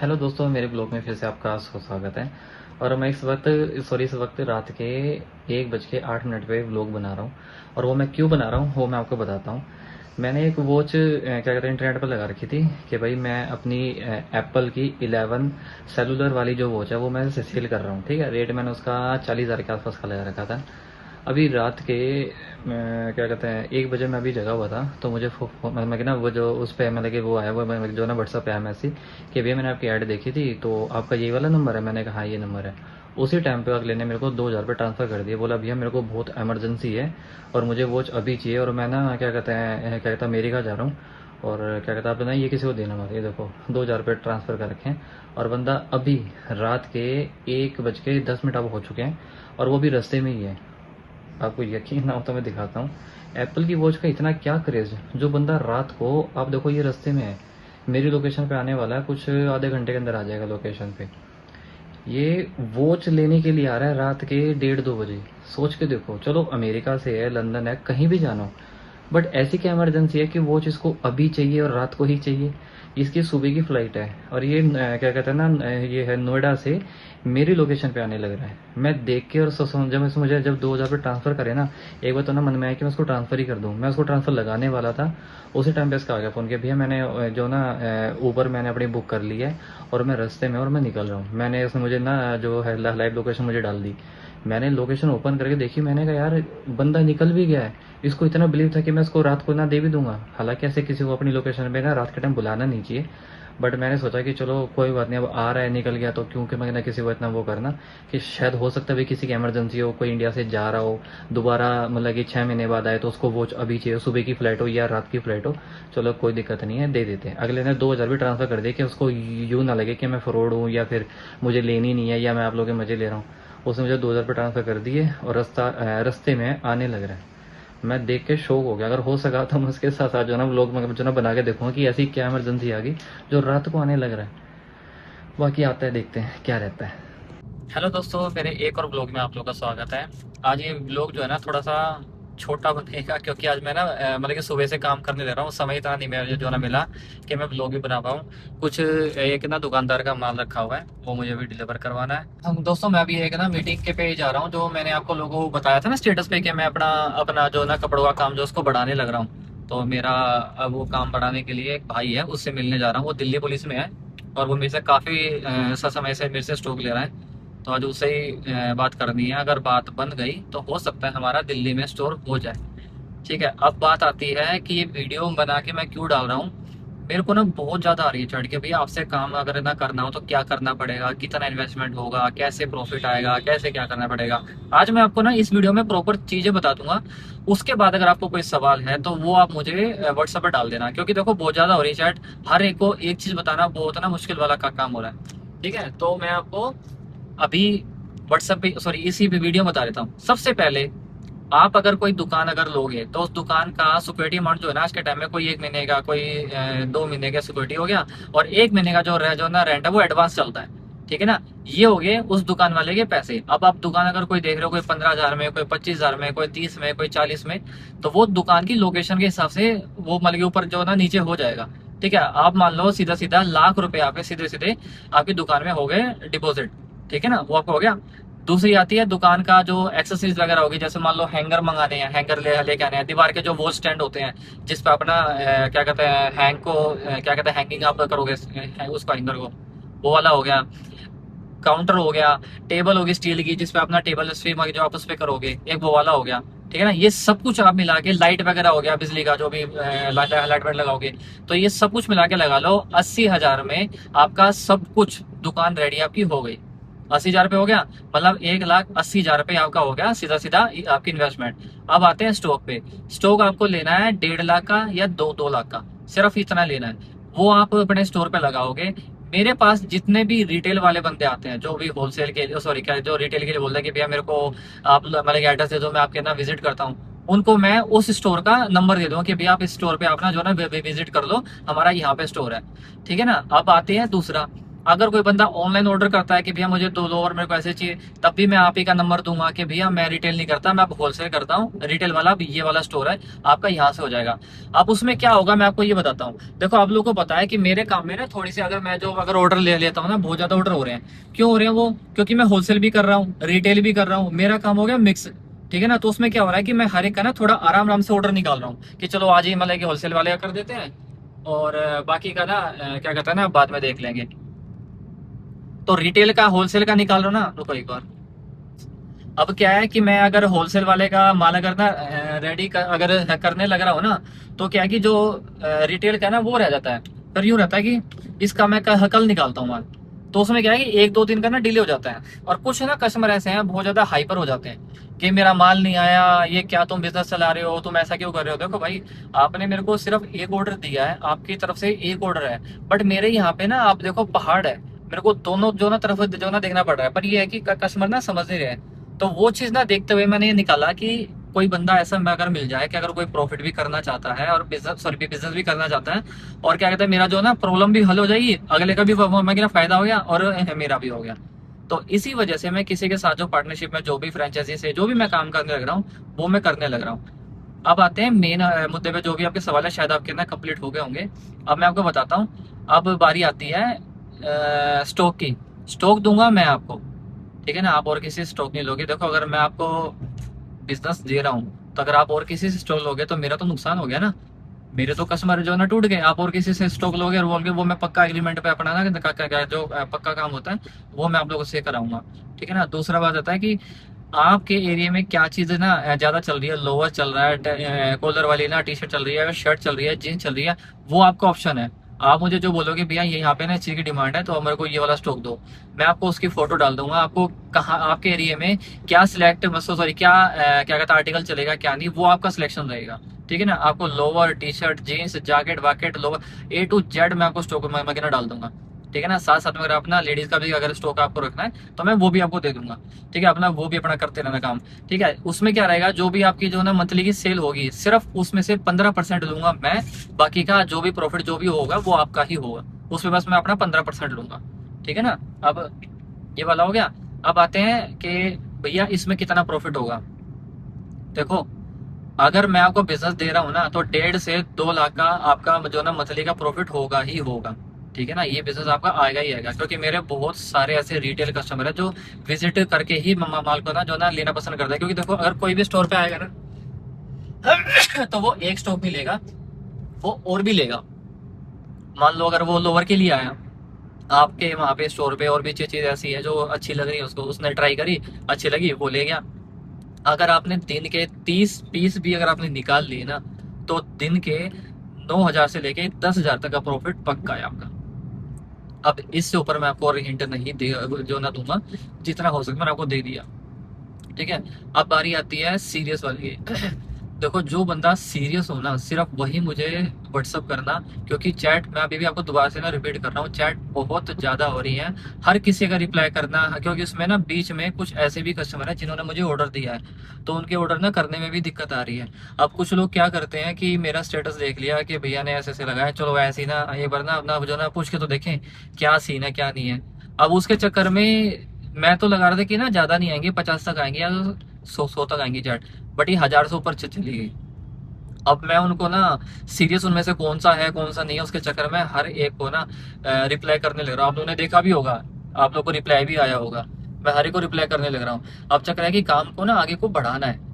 Hello दोस्तों, मेरे blog में फिर से आपका स्वागत है। और मैं इस वक्त रात के 1:08 पे ब्लॉग बना रहा हूँ। और वो मैं क्यों बना रहा हूँ वो मैं आपको बताता हूँ। मैंने एक वॉच क्या कहते हैं इंटरनेट पर लगा रखी थी कि भाई मैं अपनी एप्पल की 11 सेलुलर वाली जो वॉच है वो मैं सेल कर रहा हूँ। ठीक है, रेट मैंने उसका 40,000 के आसपास का लगा रखा था। अभी रात के क्या कहते हैं 1 बजे मैं अभी जगा हुआ था, तो मुझे मैं ना वो जो उस पर मतलब कि वो आया वो जो ना व्हाट्सअप पे आया मैसेज कि भैया मैंने आपकी ऐड देखी थी, तो आपका यही वाला नंबर है। मैंने कहा हाँ ये नंबर है। उसी टाइम पे अगले ने मेरे को 2,000 रुपये ट्रांसफ़र कर दिए। बोला भैया मेरे को बहुत इमरजेंसी है और मुझे वॉच अभी चाहिए, और मैं ना क्या कहता है अमेरिका जा रहा हूँ। और क्या कहता है आप ना ये किसी को देना मत, ये देखो 2,000 रुपये ट्रांसफ़र कर रखे हैं। और बंदा अभी रात के 1:10 अब हो चुके हैं और वो भी रास्ते में ही है। आपको यकीन ना हो तो मैं दिखाता हूँ। एप्पल की वॉच का इतना क्या क्रेज़, जो बंदा रात को, आप देखो ये रास्ते में है, मेरी लोकेशन पे आने वाला है, कुछ आधे घंटे के अंदर आ जाएगा लोकेशन पे। ये वॉच लेने के लिए आ रहा है रात के 1:30-2 बजे। सोच के देखो, चलो अमेरिका से है, लंदन है, कहीं भी जाना हो, बट ऐसी क्या इमरजेंसी है कि वॉच इसको अभी चाहिए और रात को ही चाहिए। इसकी सुबह की फ़्लाइट है और ये क्या कहते हैं ना ये है नोएडा से मेरी लोकेशन पे आने लग रहा है। मैं देख के और जब मुझे जब 2,000 रुपये ट्रांसफ़र करे ना, एक बार तो ना मन में आया कि मैं उसको ट्रांसफ़र ही कर दूँ। मैं उसको ट्रांसफ़र लगाने वाला था, उसी टाइम पे इसका आ गया फ़ोन कि भैया मैंने जो ना ऊबर मैंने अपनी बुक कर ली है और मैं रास्ते में और मैं निकल रहा हूँ। मैंने उसने मुझे ना जो है लाइव लोकेशन मुझे डाल दी। मैंने लोकेशन ओपन करके देखी, मैंने कहा यार बंदा निकल भी गया है। इसको इतना बिलीव था कि मैं इसको रात को ना दे भी दूंगा। हालांकि ऐसे किसी को अपनी लोकेशन पे ना रात के टाइम बुलाना नहीं चाहिए, बट मैंने सोचा कि चलो कोई बात नहीं, अब आ रहा है निकल गया तो क्योंकि मैं ना किसी को इतना वो करना कि शायद हो सकता है भी किसी की इमरजेंसी हो, कोई इंडिया से जा रहा हो दोबारा, मतलब कि 6 महीने बाद आए तो उसको वो अभी चाहिए, सुबह की फ्लाइट हो या रात की फ्लाइट हो। चलो कोई दिक्कत नहीं है, दे देते हैं। अगले ने 2,000 भी ट्रांसफर कर दिया कि उसको यूँ ना लगे कि मैं फ्रॉड हूँ या फिर मुझे लेनी नहीं है या मैं आप लोगों के मजे ले रहा हूँ। उसने मुझे 2,000 रुपये ट्रांसफ़र कर दिए और रास्ते में आने लग रहा है। मैं देख के शौक हो गया। अगर हो सका तो मैं उसके साथ साथ जो ना लोग मैं जो ना बना के देखूंगा कि ऐसी क्या इमरजेंसी आ गई जो रात को आने लग रहा है। बाकी आता है, देखते हैं क्या रहता है। हेलो दोस्तों, मेरे एक और ब्लॉग में आप लोगों का स्वागत है। आज ये ब्लॉग जो है ना थोड़ा सा छोटा बनेगा, क्योंकि आज मैं ना मतलब कि सुबह से काम करने दे रहा हूँ, समय इतना नहीं मेरा जो ना मिला कि मैं ब्लॉग भी बना पाऊँ। कुछ एक ना दुकानदार का माल रखा हुआ है, वो मुझे भी डिलीवर करवाना है। हम दोस्तों, मैं अभी एक ना मीटिंग के पे जा रहा हूँ, जो मैंने आपको लोगों को बताया था ना स्टेटस पे कि मैं अपना अपना जो ना कपड़ों का काम जो उसको बढ़ाने लग रहा हूँ। तो मेरा अब वो काम बढ़ाने के लिए एक भाई है, उससे मिलने जा रहा हूँ। वो दिल्ली पुलिस में है और वो मेरे से काफ़ी समय से मेरे से स्टॉक ले रहा है। तो आज उससे ही बात करनी है। अगर बात बन गई तो हो सकता है हमारा दिल्ली में स्टोर हो जाए। ठीक है, अब बात आती है कि ये वीडियो बना के मैं क्यों डाल रहा हूँ। मेरे को ना बहुत ज़्यादा आ रही है चढ़ के, भैया आपसे काम अगर ना करना हो तो क्या करना पड़ेगा, कितना इन्वेस्टमेंट होगा, कैसे प्रॉफिट आएगा, कैसे क्या करना पड़ेगा। आज मैं आपको ना इस वीडियो में प्रॉपर चीज़ें बता दूंगा। उसके बाद अगर आपको कोई सवाल है तो वो आप मुझे व्हाट्सएप पर डाल देना, क्योंकि देखो बहुत ज़्यादा हो रही है चैट। हर एक को एक चीज़ बताना बहुत ना मुश्किल वाला का काम हो रहा है। ठीक है, तो मैं आपको अभी व्हाट्सएप पे सॉरी इसी पे वीडियो बता देता हूँ। सबसे पहले आप अगर कोई दुकान अगर लोगे तो उस दुकान का सिक्योरिटी अमाउंट जो है ना आज के टाइम में, कोई 1 महीने का, कोई 2 महीने का सिक्योरिटी हो गया, और 1 महीने का जो ना रेंट है वो एडवांस चलता है। ठीक है ना, ये हो गए उस दुकान वाले के पैसे। अब आप दुकान अगर कोई देख रहे हो, कोई 15,000 में, कोई 25,000 में, कोई 30 में, कोई 40 में, तो वो दुकान की लोकेशन के हिसाब से वो मतलब के ऊपर जो ना नीचे हो जाएगा। ठीक है, आप मान लो सीधा सीधा लाख रुपए आप सीधे सीधे आपकी दुकान में हो गए डिपॉजिट। ठीक है ना, वो आपको हो गया। दूसरी आती है दुकान का जो एक्सेसरीज वगैरह होगी, जैसे मान लो हैंगर मंगाने हैं, हैंगर लेके आने हैं, दीवार के जो वॉच स्टैंड होते हैं जिस पे अपना क्या कहते हैं हैंग को क्या कहते हैं हैंगिंग आप करोगे उसको हैंगर को, वो वाला हो गया। काउंटर हो गया, टेबल होगी स्टील की जिसपे अपना टेबल स्विम जो आप उस पे करोगे, एक वो वाला हो गया। ठीक है ना, ये सब कुछ आप मिला के, लाइट वगैरह हो गया, बिजली का जो भी लाइट वाइट लगाओगे, तो ये सब कुछ मिला के लगा लो 80,000 में आपका सब कुछ दुकान रेडी आपकी हो गई। 80,000 रुपये हो गया, मतलब 1,80,000 रुपये आपका हो गया सीधा सीधा आपकी इन्वेस्टमेंट। अब आते हैं स्टॉक पे। स्टॉक आपको लेना है 1.5 लाख का या 2 लाख का, सिर्फ इतना लेना है। वो आप अपने स्टोर पे लगाओगे। मेरे पास जितने भी रिटेल वाले बंदे आते हैं, जो भी होलसेल के सॉरी क्या जो रिटेल के लिए बोलते हैं कि भैया मेरे को आप मतलब एड्रेस दे दो, मैं आपके ना विजिट करता हूँ, उनको मैं उस स्टोर का नंबर दे दूँ कि भैया आप इस स्टोर पे अपना जो ना विजिट कर लो, हमारा यहाँ पे स्टोर है। ठीक है ना, अब आते हैं दूसरा। अगर कोई बंदा ऑनलाइन ऑर्डर करता है कि भैया मुझे 2 लोअर मेरे को ऐसे चाहिए, तब भी मैं आप ही का नंबर दूंगा कि भैया मैं रिटेल नहीं करता, मैं होलसेल करता हूँ, रिटेल वाला अब ये वाला स्टोर है आपका, यहाँ से हो जाएगा। अब उसमें क्या होगा मैं आपको ये बताता हूँ। देखो आप लोगों को पता है कि मेरे काम में ना थोड़ी सी, अगर मैं जो अगर ऑर्डर ले लेता हूँ ना, बहुत ज्यादा ऑर्डर हो रहे हैं, क्यों हो रहे हैं वो, क्योंकि मैं होलसेल भी कर रहा हूँ, रिटेल भी कर रहा हूँ, मेरा काम हो गया मिक्स। ठीक है ना, तो उसमें क्या हो रहा है कि मैं हर एक का ना थोड़ा आराम आराम से ऑर्डर निकाल रहा हूँ कि चलो आज ही मतलब कि होलसेल वाले का कर देते हैं, और बाकी का ना क्या कहता है ना, बाद में देख लेंगे। तो रिटेल का होलसेल का निकाल लो ना, रुको एक बार। अब क्या है कि मैं अगर होलसेल वाले का माल अगर ना रेडी कर, अगर करने लग रहा हूँ ना, तो क्या है कि जो रिटेल का है ना वो रह जाता है। फिर यूँ रहता है कि इसका मैं कल निकालता हूँ माल, तो उसमें क्या है कि 1 2 दिन का ना डिले हो जाता है। और कुछ ना कस्टमर ऐसे हैं बहुत ज्यादा हाइपर हो जाते हैं कि मेरा माल नहीं आया, ये क्या तुम बिजनेस चला रहे हो, तुम ऐसा क्यों कर रहे हो। देखो भाई, आपने मेरे को सिर्फ एक ऑर्डर दिया है, आपकी तरफ से एक ऑर्डर है, बट मेरे यहाँ पे ना आप देखो पहाड़ है, मेरे को दोनों जो ना तरफ जो ना देखना पड़ रहा है। पर ये है कि कस्टमर ना समझ नहीं रहे। तो वो चीज ना देखते हुए मैंने ये निकाला कि कोई बंदा ऐसा अगर मिल जाए कि अगर कोई प्रॉफिट भी करना चाहता है और बिजनेस भी करना चाहता है, और क्या कहते हैं मेरा जो ना प्रॉब्लम भी हल हो जाएगी, अगले का भी मेरा फायदा हो गया और मेरा भी हो गया। तो इसी वजह से मैं किसी के साथ जो पार्टनरशिप में जो भी फ्रेंचाइजी से जो भी मैं काम करने लग रहा हूँ, वो मैं करने लग रहा हूँ। अब आते हैं मेन मुद्दे पे, जो भी आपके सवाल है शायद आपके ना कंप्लीट हो गए होंगे। अब मैं आपको बताता हूँ। अब बारी आती है स्टॉक की। स्टॉक दूंगा मैं आपको, ठीक है ना, आप और किसी से स्टॉक नहीं लोगे। देखो अगर मैं आपको बिजनेस दे रहा हूँ, तो अगर आप और किसी से स्टॉक लोगे तो मेरा तो नुकसान हो गया ना, मेरे तो कस्टमर जो है ना टूट गए। आप और किसी से स्टॉक लोगे और बोलोगे वो मैं पक्का एग्रीमेंट पे अपना ना जो पक्का काम होता है वो मैं आप लोगों से कराऊंगा। ठीक है ना। दूसरा बात आता है कि आपके एरिया में क्या चीज ना ज्यादा चल रही है, लोअर चल रहा है, कॉलर वाली ना टी शर्ट चल रही है, शर्ट चल रही है, जीन्स चल रही है, वो आपका ऑप्शन है। आप मुझे जो बोलोगे भैया ये यहाँ पे ना इस चीज की डिमांड है तो मेरे को ये वाला स्टॉक दो, मैं आपको उसकी फोटो डाल दूंगा। आपको कहाँ आपके एरिया में क्या सिलेक्ट सॉरी क्या क्या कहता है आर्टिकल चलेगा क्या नहीं, वो आपका सिलेक्शन रहेगा। ठीक है ना। आपको lower T shirt jeans jacket वाकेट लोअर A to Z मैं आपको स्टॉक में डाल दूंगा। ठीक है ना। साथ साथ में अगर अपना लेडीज का भी अगर स्टॉक आपको रखना है तो मैं वो भी आपको दे दूंगा। ठीक है। अपना वो भी अपना करते रहना काम। ठीक है। उसमें क्या रहेगा, जो भी आपकी जो ना मंथली की सेल होगी सिर्फ उसमें से 15% लूंगा मैं, बाकी का जो भी प्रॉफिट जो भी होगा वो आपका ही होगा, उसमें बस मैं अपना 15% लूंगा। ठीक है ना। अब ये वाला हो गया। अब आते हैं कि भैया इसमें कितना प्रॉफिट होगा। देखो अगर मैं आपको बिजनेस दे रहा हूँ ना, तो 1.5 से 2 लाख का आपका जो ना मंथली का प्रॉफिट होगा ही होगा। ठीक है ना। ये बिजनेस आपका आएगा ही आएगा, क्योंकि मेरे बहुत सारे ऐसे रिटेल कस्टमर है जो विजिट करके ही माल को ना जो ना लेना पसंद करता है। क्योंकि देखो अगर कोई भी स्टोर पे आएगा ना तो वो एक स्टॉक नहीं लेगा, वो और भी लेगा। मान लो अगर वो लोअर के लिए आया आपके वहाँ पे स्टोर पे, और भी चीज ऐसी है जो अच्छी लग रही है उसको, उसने ट्राई करी, अच्छी लगी, वो ले गया। अगर आपने दिन के 30 पीस भी अगर आपने निकाल लिए ना, तो दिन के 9,000 से लेके 10,000 तक का प्रॉफिट पक्का है आपका। अब इससे ऊपर मैं आपको और हिंट नहीं दे जो ना दूंगा, जितना हो सके मैंने आपको दे दिया। ठीक है। अब बारी आती है सीरियस वाली की। देखो जो बंदा सीरियस हो ना, सिर्फ वही मुझे व्हाट्सअप करना, क्योंकि चैट मैं अभी भी आपको दोबारा से ना रिपीट कर रहा हूँ, चैट बहुत ज्यादा हो रही है। हर किसी का रिप्लाई करना, क्योंकि उसमें ना बीच में कुछ ऐसे भी कस्टमर है जिन्होंने मुझे ऑर्डर दिया है, तो उनके ऑर्डर ना करने में भी दिक्कत आ रही है। अब कुछ लोग क्या करते हैं कि मेरा स्टेटस देख लिया कि भैया ने ऐसे ऐसे लगाया, चलो ऐसे ही ना एक बार ना अपना जो ना पूछ के तो देखें क्या सीन है क्या नहीं है। अब उसके चक्कर में मैं तो लगा रहा था कि ना ज्यादा नहीं आएंगे, 50 तक आएंगे या 100 तक आएंगी चैट, बट ये 1,000 से ऊपर चली गई। अब मैं उनको ना सीरियस उनमें से कौन सा है कौन सा नहीं है उसके चक्कर में हर एक को ना रिप्लाई करने लग रहा हूँ। आप लोगों ने देखा भी होगा, आप लोग को रिप्लाई भी आया होगा, मैं हर एक को रिप्लाई करने लग रहा हूँ। अब चक्कर है कि काम को ना आगे को बढ़ाना है।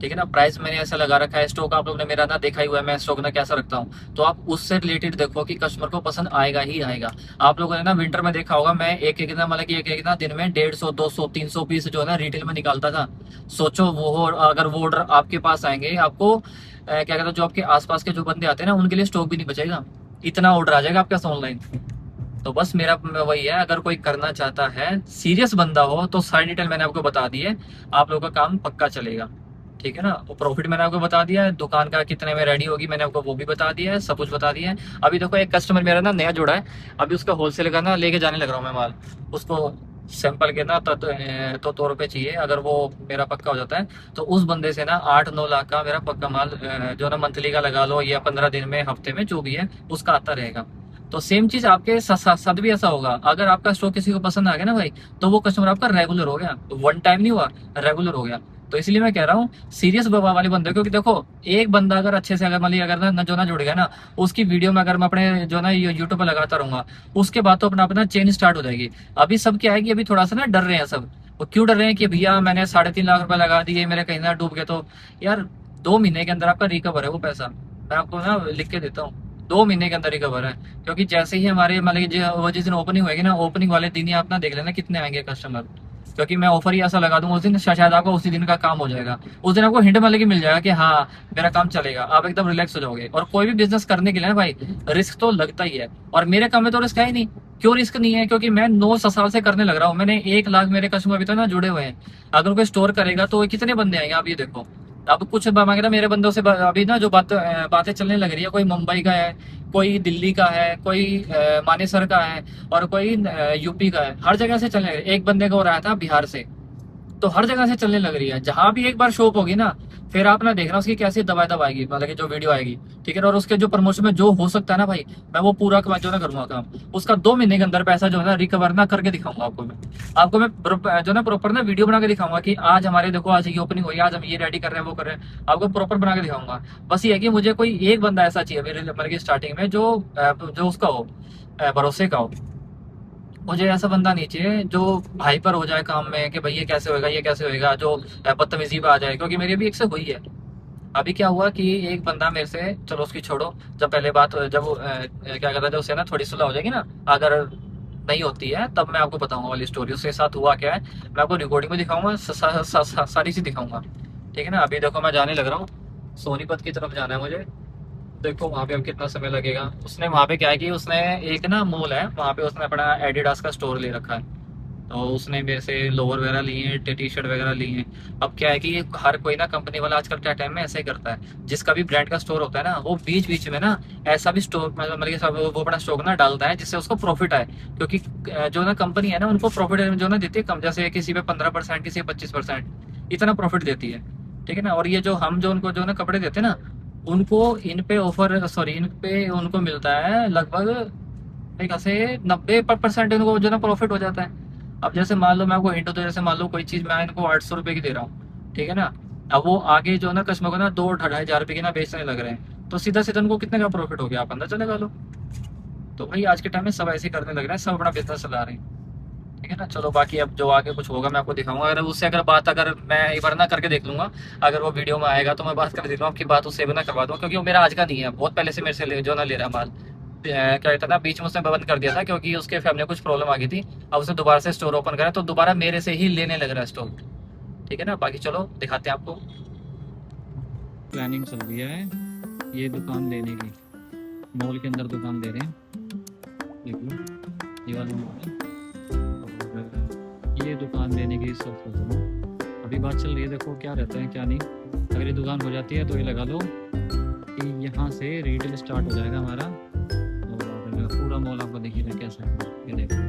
ठीक है ना। प्राइस मैंने ऐसा लगा रखा है, स्टॉक आप लोग ने मेरा ना देखा ही हुआ है, मैं स्टॉक ना कैसा रखता हूँ, तो आप उससे रिलेटेड देखो कि कस्टमर को पसंद आएगा ही आएगा। आप लोगों ने ना विंटर में देखा होगा, मैं एक एक ना मतलब कि एक ना दिन में 150 200 300 पीस जो है ना रिटेल में निकालता था। सोचो वो अगर वो ऑर्डर आपके पास आएंगे, आपको क्या कहते हैं जो आपके आसपास के जो बंदे आते हैं ना उनके लिए स्टॉक भी नहीं बचेगा, इतना ऑर्डर आ जाएगा आपके पास ऑनलाइन। तो बस मेरा वही है, अगर कोई करना चाहता है सीरियस बंदा हो तो सारी डिटेल मैंने आपको बता दी है, आप लोगों का काम पक्का चलेगा। ठीक है ना। प्रॉफिट मैंने आपको बता दिया है, दुकान का कितने में रेडी होगी मैंने आपको वो भी बता दिया है, सब कुछ बता दिया है। अभी देखो एक कस्टमर मेरा ना नया जुड़ा है, अभी उसका होलसेल का ना लेके जाने लग रहा हूँ मैं माल, उसको सैंपल के ना तो तौर पे चाहिए। अगर वो मेरा पक्का हो जाता है तो उस बंदे से ना 8-9 लाख का मेरा पक्का माल जो ना मंथली का लगा लो या 15 दिन में हफ्ते में जो भी है उसका आता रहेगा। तो सेम चीज आपके साथ भी ऐसा होगा। अगर आपका स्टोर किसी को पसंद आ गया ना भाई, तो वो कस्टमर आपका रेगुलर हो गया, वन टाइम नहीं हुआ, रेगुलर हो गया। तो इसलिए मैं कह रहा हूँ सीरियस वाले बंदे, क्योंकि देखो एक बंदा अगर अच्छे से अगर मान लिया अगर ना जो ना जुड़ गया ना, उसकी वीडियो में अगर मैं अपने जो ना यूट्यूब पर लगाता रहूंगा, उसके बाद तो अपना अपना चेन स्टार्ट हो जाएगी। अभी सब क्या है कि अभी थोड़ा सा ना डर रहे हैं सब। वो क्यों डर रहे हैं कि भैया मैंने 3.5 लाख रुपए लगा दिए, मेरे कहीं ना डूब गए तो। यार 2 महीने के अंदर आपका रिकवर है वो पैसा, मैं आपको ना लिख के देता हूँ। 2 महीने के अंदर रिकवर है, क्योंकि जैसे ही हमारे मतलब कि वो जिस दिन ओपनिंग होगी ना, ओपनिंग वाले दिन ही आप ना देख लेना कितने आएंगे कस्टमर। क्योंकि मैं ऑफर ही ऐसा लगा दूंगा उस दिन, शायद आपको उसी दिन का काम हो जाएगा। उस दिन आपको हिंट मतलब कि मिल जाएगा कि हाँ मेरा काम चलेगा, आप एकदम रिलैक्स हो जाओगे। और कोई भी बिजनेस करने के लिए ना भाई रिस्क तो लगता ही है, और मेरे काम में तो रिस्क है ही नहीं। क्यों रिस्क नहीं है? क्योंकि मैं 9 साल से करने लग रहा हूँ, मैंने 1 लाख मेरे कस्टमर अभी तक ना जुड़े हुए हैं। अगर कोई स्टोर करेगा तो कितने बंदे आएंगे आप ये देखो। अब कुछ मांगे ना मेरे बंदों से अभी ना जो बातें चलने लग रही है, कोई मुंबई का है, कोई दिल्ली का है, कोई मानेसर का है, और कोई यूपी का है। हर जगह से चलने लग रही है। एक बंदे को हो रहा था बिहार से, तो हर जगह से चलने लग रही है। जहां भी एक बार शॉप होगी ना, फिर आप ना देखना उसकी कैसी दबाई दबाएगी, मतलब कि जो वीडियो आएगी, ठीक है। और उसके जो प्रमोशन में जो हो सकता है ना भाई, मैं वो पूरा जो ना करूंगा काम। उसका 2 महीने के अंदर पैसा जो है ना रिकवर ना करके दिखाऊंगा आपको मैं। आपको मैं जो ना प्रॉपर ना वीडियो बना के दिखाऊंगा कि आज हमारे देखो आज की ओपनिंग हुई, आज हम ये रेडी कर रहे हैं, वो कर रहे हैं, आपको प्रॉपर बना के दिखाऊंगा। बस ये है कि मुझे कोई एक बंदा ऐसा चाहिए मेरे मतलब कि स्टार्टिंग में जो उसका हो, भरोसे का हो। मुझे ऐसा बंदा नहीं चाहिए जो हाइपर हो जाए काम में कि भाई ये कैसे होएगा, ये कैसे होएगा, जो बदतमीजी पे आ जाए। क्योंकि मेरी भी एक से हुई है। अभी क्या हुआ कि एक बंदा मेरे से, चलो उसकी छोड़ो, जब पहले बात जब क्या कहता है, जब उससे ना थोड़ी सुलह हो जाएगी ना, अगर नहीं होती है तब मैं आपको बताऊंगा वाली स्टोरी उसके साथ हुआ क्या है। मैं आपको रिकॉर्डिंग में दिखाऊंगा, सारी सी दिखाऊंगा, ठीक है ना। अभी देखो मैं जाने लग रहा हूँ, सोनीपत की तरफ जाना है मुझे। देखो वहाँ पे अब कितना समय लगेगा। उसने वहाँ पे क्या है कि उसने एक ना मॉल है वहाँ पे, उसने अपना एडिडास का स्टोर ले रखा है। तो उसने मेरे से लोअर वगैरह लिए हैं, टी शर्ट वगैरह लिए हैं। अब क्या है कि हर कोई ना कंपनी वाला आजकल क्या टाइम में ऐसा ही करता है, जिसका भी ब्रांड का स्टोर होता है ना, वो बीच बीच में ना ऐसा भी स्टोर मतलब कि वो अपना स्टॉक ना डालता है जिससे उसको प्रॉफिट आए। क्योंकि जो ना कंपनी है ना उनको प्रॉफिट जो ना देती है कम, जैसे किसी पे 15%, किसी पे 25%, इतना प्रॉफिट देती है, ठीक है ना। और ये जो हम जो उनको जो ना कपड़े देते हैं ना, उनको इन पे ऑफर, सॉरी इन पे उनको मिलता है लगभग एक से 90% उनको जो ना प्रॉफिट हो जाता है। अब जैसे मान लो मैं आपको हिंट तो, जैसे मान लो कोई चीज़ मैं इनको 800 रुपये की दे रहा हूँ, ठीक है ना। अब वो आगे जो ना कस्टमर को ना 2-2,500 रुपये की ना बेचने लग रहे हैं, तो सीधा सीधा उनको कितने का प्रॉफिट हो गया, आप अंदाजा लगा लो। तो भाई आज के टाइम में सब ऐसे ही करने लग रहे हैं, सब अपना बिजनेस चला रहे हैं, ठीक है ना। चलो बाकी अब जो आगे कुछ होगा मैं आपको दिखाऊंगा। अगर उससे अगर बात, अगर मैं एक बार ना करके देख लूंगा, अगर वो वीडियो में आएगा तो मैं बात कर देता हूँ आपकी बात उससे भी ना करवा दूंगा। क्योंकि वो मेरा आज का नहीं है, बहुत पहले से मेरे से जो ना ले रहा माल। क्या कहता था, बीच में उसने बंद कर दिया था क्योंकि उसके फैमिली में कुछ प्रॉब्लम आ गई थी। अब उसने दोबारा से स्टोर ओपन करा, तो दोबारा मेरे से ही लेने लग रहा है स्टोर, ठीक है ना। बाकी चलो दिखाते हैं आपको। प्लानिंग चल रही है ये दुकान लेने की, मॉल के अंदर दुकान दे रहे हैं, देख लो ये वाली मॉल है। ये दुकान देने की सब सोच रहा हूँ। अभी बात चल रही है, देखो क्या रहता है क्या नहीं। अगर ये दुकान हो जाती है तो ये लगा लो कि यहाँ से रिटेल स्टार्ट हो जाएगा हमारा। और पूरा मॉल आपको देखिए कैसा है, ये देखो